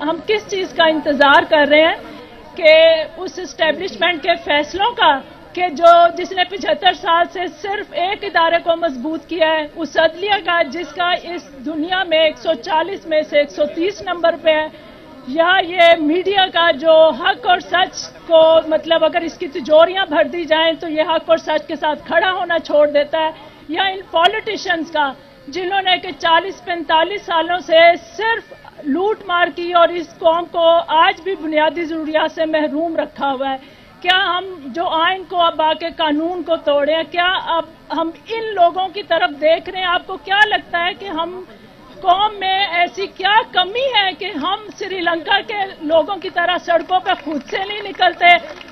हम किस चीज का इंतजार कर रहे हैं कि उस एस्टेब्लिशमेंट के फैसलों का कि जिसने 75 साल से सिर्फ एक इदारे को मजबूत किया है, उस अदलिया का जिसका इस दुनिया में 140 में से 130 नंबर पे है, या ये मीडिया का जो हक और सच को मतलब अगर इसकी तिजोरियां भर दी जाएं तो ये हक और सच के साथ खड़ा होना छोड़ देता है, या इन पॉलिटिशियंस का जिन्होंने कि 40-45 सालों से सिर्फ लूट मार की और इस कौम को आज भी बुनियादी जरूरियात से महरूम रखा हुआ है। क्या हम जो आइन को अब आके कानून को तोड़े हैं, क्या अब हम इन लोगों की तरफ देख रहे हैं? आपको क्या लगता है कि हम कौम में ऐसी क्या कमी है कि हम श्रीलंका के लोगों की तरह सड़कों पर खुद से नहीं निकलते,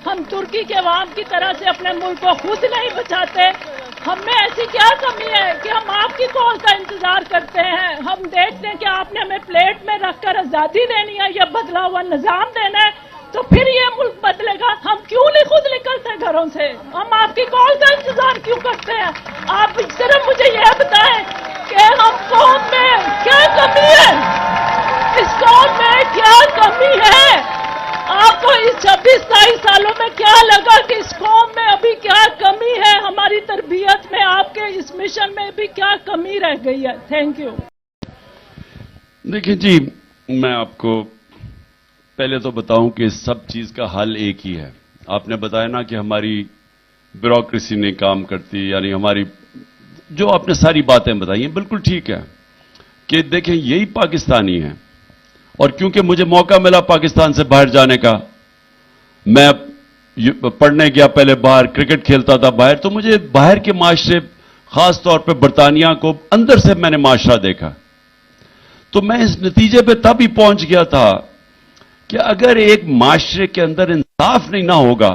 हम तुर्की के अवाम की तरह से अपने मुल्क को खुद नहीं बचाते? हम में ऐसी क्या कमी है कि हम आपकी कॉल का इंतजार करते हैं? हम देखते हैं कि आपने हमें प्लेट में रखकर आजादी देनी है या बदला हुआ निजाम देना है, तो फिर ये मुल्क बदलेगा। हम क्यों नहीं खुद निकलते घरों से? हम आपकी कॉल का इंतजार क्यों करते हैं? आप सिर्फ मुझे यह बताएं कि हम कौम में क्या कमी है, इस कौम में क्या कमी है? आपको इस 26-27 सालों में क्या लगा कि इस कौम में अभी क्या कमी है? हमारी तरबियत में, आपके इस मिशन में भी क्या कमी रह गई है? Thank you. देखिए जी, मैं आपको पहले तो बताऊं कि सब चीज का हल एक ही है। आपने बताया ना कि हमारी ब्यूरोक्रेसी ने काम करती, यानी हमारी जो आपने सारी बातें बताई हैं बिल्कुल ठीक है कि देखें यही पाकिस्तानी है। और क्योंकि मुझे मौका मिला पाकिस्तान से बाहर जाने का, मैं पढ़ने गया पहले बाहर, क्रिकेट खेलता था बाहर, तो मुझे बाहर के माशरे, खास तौर पे बरतानिया को अंदर से मैंने माशरा देखा। तो मैं इस नतीजे पे तब ही पहुंच गया था कि अगर एक माशरे के अंदर इंसाफ नहीं ना होगा,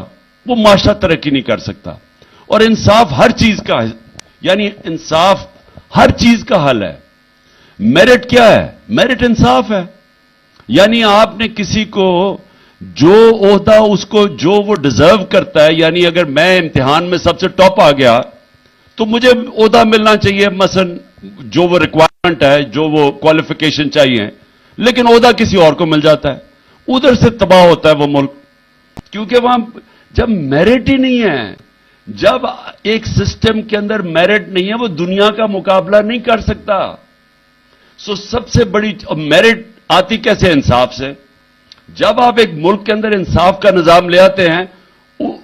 वो माशरा तरक्की नहीं कर सकता। और इंसाफ हर चीज का है, यानी इंसाफ हर चीज का हल है। मेरिट क्या है? मेरिट इंसाफ है। यानी आपने किसी को जो ओहदा उसको जो वो डिजर्व करता है, यानी अगर मैं इम्तिहान में सबसे टॉप आ गया तो मुझे ओहदा मिलना चाहिए, मसलन जो वो रिक्वायरमेंट है, जो वो क्वालिफिकेशन चाहिए, लेकिन ओहदा किसी और को मिल जाता है। उधर से तबाह होता है वो मुल्क, क्योंकि वहां जब मेरिट ही नहीं है, जब एक सिस्टम के अंदर मेरिट नहीं है, वो दुनिया का मुकाबला नहीं कर सकता। सो सबसे बड़ी मेरिट आती कैसे? इंसाफ से। जब आप एक मुल्क के अंदर इंसाफ का निजाम ले आते हैं,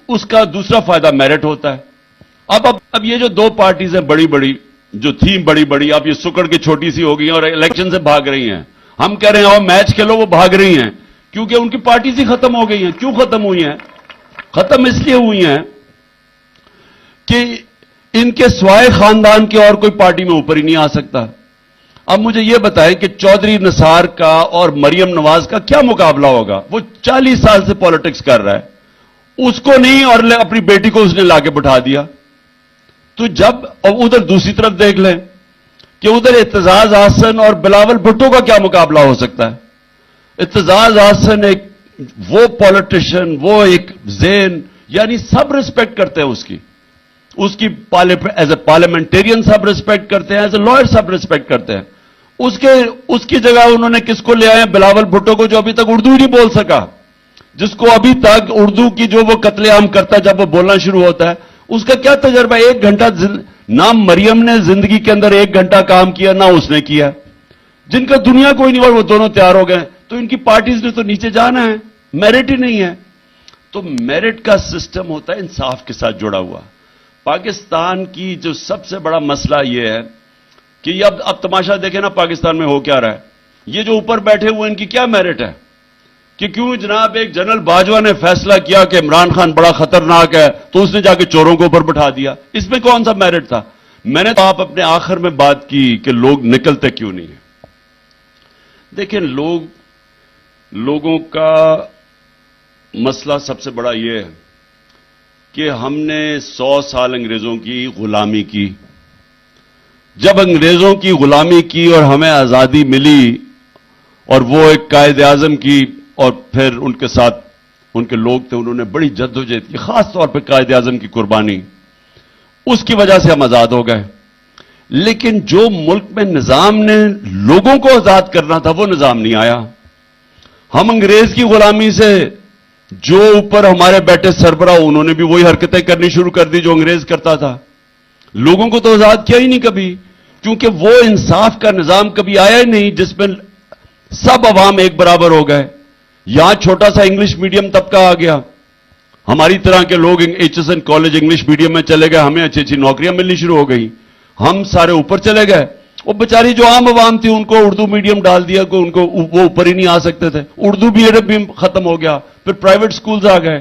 उसका दूसरा फायदा मेरिट होता है। अब ये जो दो पार्टीज हैं बड़ी बड़ी, जो थी बड़ी बड़ी, अब ये सुकड़ के छोटी सी हो गई हैं और इलेक्शन से भाग रही हैं। हम कह रहे हैं आओ मैच खेलो, वो भाग रही हैं क्योंकि उनकी पार्टी ही खत्म हो गई हैं। क्यों खत्म हुई हैं? खत्म इसलिए हुई हैं कि इनके स्वाय खानदान के और कोई पार्टी में ऊपर ही नहीं आ सकता। अब मुझे यह बताएं कि चौधरी निसार का और मरियम नवाज का क्या मुकाबला होगा? वो 40 साल से पॉलिटिक्स कर रहा है, उसको नहीं और अपनी बेटी को उसने लाके बिठा दिया। तो जब अब उधर दूसरी तरफ देख लें कि उधर इत्तेजाज हसन और बिलावल भुट्टो का क्या मुकाबला हो सकता है? इत्तेजाज हसन एक वो पॉलिटिशियन, वो एक ज़ेन, यानी सब रिस्पेक्ट करते हैं उसकी एज ए पार्लियामेंटेरियन सब रिस्पेक्ट करते हैं, एज ए लॉयर सब रिस्पेक्ट करते हैं। उसकी जगह उन्होंने किसको ले आए? बिलावल भुट्टो को, जो अभी तक उर्दू नहीं बोल सका, जिसको अभी तक उर्दू की जो वो कत्लेआम करता है जब वो बोलना शुरू होता है, उसका क्या तजर्बा? 1 घंटा ना मरियम ने जिंदगी के अंदर 1 घंटा काम किया, ना उसने किया, जिनका दुनिया कोई नहीं, और वो दोनों तैयार हो गए। तो इनकी पार्टीज ने तो नीचे जाना है, मेरिट ही नहीं है। तो मेरिट का सिस्टम होता है इंसाफ के साथ जुड़ा हुआ। पाकिस्तान की जो सबसे बड़ा मसला यह है कि अब तमाशा देखें ना पाकिस्तान में हो क्या रहा है। ये जो ऊपर बैठे हुए इनकी क्या मेरिट है कि क्यों जनाब एक जनरल बाजवा ने फैसला किया कि इमरान खान बड़ा खतरनाक है तो उसने जाके चोरों को ऊपर बिठा दिया? इसमें कौन सा मेरिट था? मैंने तो आप अपने आखिर में बात की कि लोग निकलते क्यों नहीं है। देखिए लोगों का मसला सबसे बड़ा यह है कि हमने 100 साल अंग्रेजों की गुलामी की। जब अंग्रेजों की गुलामी की और हमें आजादी मिली और वो एक कायदे आजम की और फिर उनके साथ उनके लोग थे, उन्होंने बड़ी जद्दोजहद की, खास तौर पे कायदे आजम की कुर्बानी, उसकी वजह से हम आजाद हो गए। लेकिन जो मुल्क में निजाम ने लोगों को आजाद करना था वो निजाम नहीं आया। हम अंग्रेज की गुलामी से जो ऊपर हमारे बैठे सरबराह, उन्होंने भी वही हरकतें करनी शुरू कर दी जो अंग्रेज करता था। लोगों को तो आजाद किया ही नहीं कभी, क्योंकि वो इंसाफ का निजाम कभी आया ही नहीं जिसमें सब अवाम एक बराबर हो गए। यहां छोटा सा इंग्लिश मीडियम तबका आ गया, हमारी तरह के लोग एचएसएन कॉलेज इंग्लिश मीडियम में चले गए, हमें अच्छी अच्छी नौकरियां मिलनी शुरू हो गई, हम सारे ऊपर चले गए। वो बेचारी जो आम आवाम थी उनको उर्दू मीडियम डाल दिया कि उनको वो ऊपर ही नहीं आ सकते थे, उर्दू भी खत्म हो गया, फिर प्राइवेट स्कूल्स आ गए,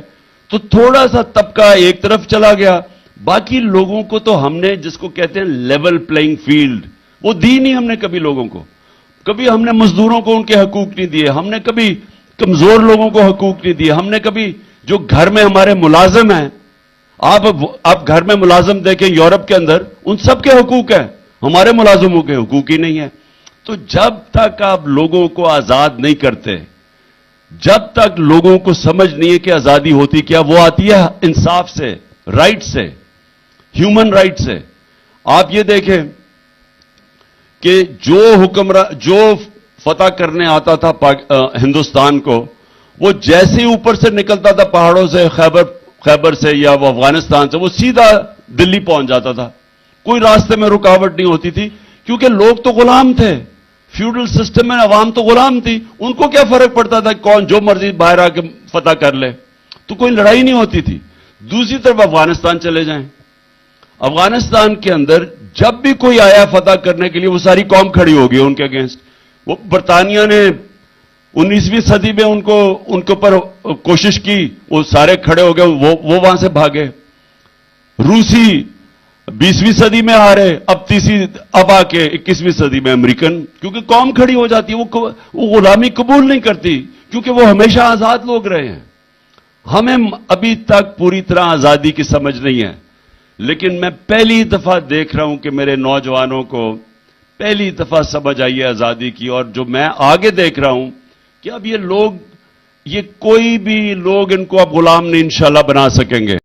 तो थोड़ा सा तबका एक तरफ चला गया। बाकी लोगों को तो हमने, जिसको कहते हैं लेवल प्लेइंग फील्ड, वो दी नहीं हमने कभी लोगों को। कभी हमने मजदूरों को उनके हकूक नहीं दिए, हमने कभी कमजोर लोगों को हकूक नहीं दिए, हमने कभी जो घर में हमारे मुलाजिम हैं, आप घर में मुलाजिम देखें यूरोप के अंदर, उन सब के हकूक हैं, हमारे मुलाजिमों के हकूक ही नहीं है। तो जब तक आप लोगों को आजाद नहीं करते, जब तक लोगों को समझ नहीं है कि आजादी होती क्या, वो आती है इंसाफ से, राइट से, ह्यूमन राइट से। आप ये देखें कि जो फतह करने आता था हिंदुस्तान को, वो जैसे ही ऊपर से निकलता था पहाड़ों से, खैबर से या वो अफगानिस्तान से, वो सीधा दिल्ली पहुंच जाता था, कोई रास्ते में रुकावट नहीं होती थी, क्योंकि लोग तो गुलाम थे, फ्यूडल सिस्टम में अवाम तो गुलाम थी, उनको क्या फर्क पड़ता था कौन जो मर्जी बाहर आके फतह कर ले, तो कोई लड़ाई नहीं होती थी। दूसरी तरफ अफगानिस्तान चले जाएं, अफगानिस्तान के अंदर जब भी कोई आया फतह करने के लिए, वो सारी कौम खड़ी हो गई उनके अगेंस्ट। वो बरतानिया ने 19वीं सदी में उनके ऊपर कोशिश की, वो सारे खड़े हो गए, वो वहां से भागे। रूसी 20वीं सदी में आ रहे, अब आके 21वीं सदी में अमेरिकन, क्योंकि कौम खड़ी हो जाती है, वो गुलामी कबूल नहीं करती, क्योंकि वो हमेशा आजाद लोग रहे हैं। हमें अभी तक पूरी तरह आजादी की समझ नहीं है, लेकिन मैं पहली दफा देख रहा हूं कि मेरे नौजवानों को पहली दफा समझ आई है आजादी की। और जो मैं आगे देख रहा हूं कि अब ये कोई भी लोग इनको अब गुलाम नहीं इंशाल्लाह बना सकेंगे।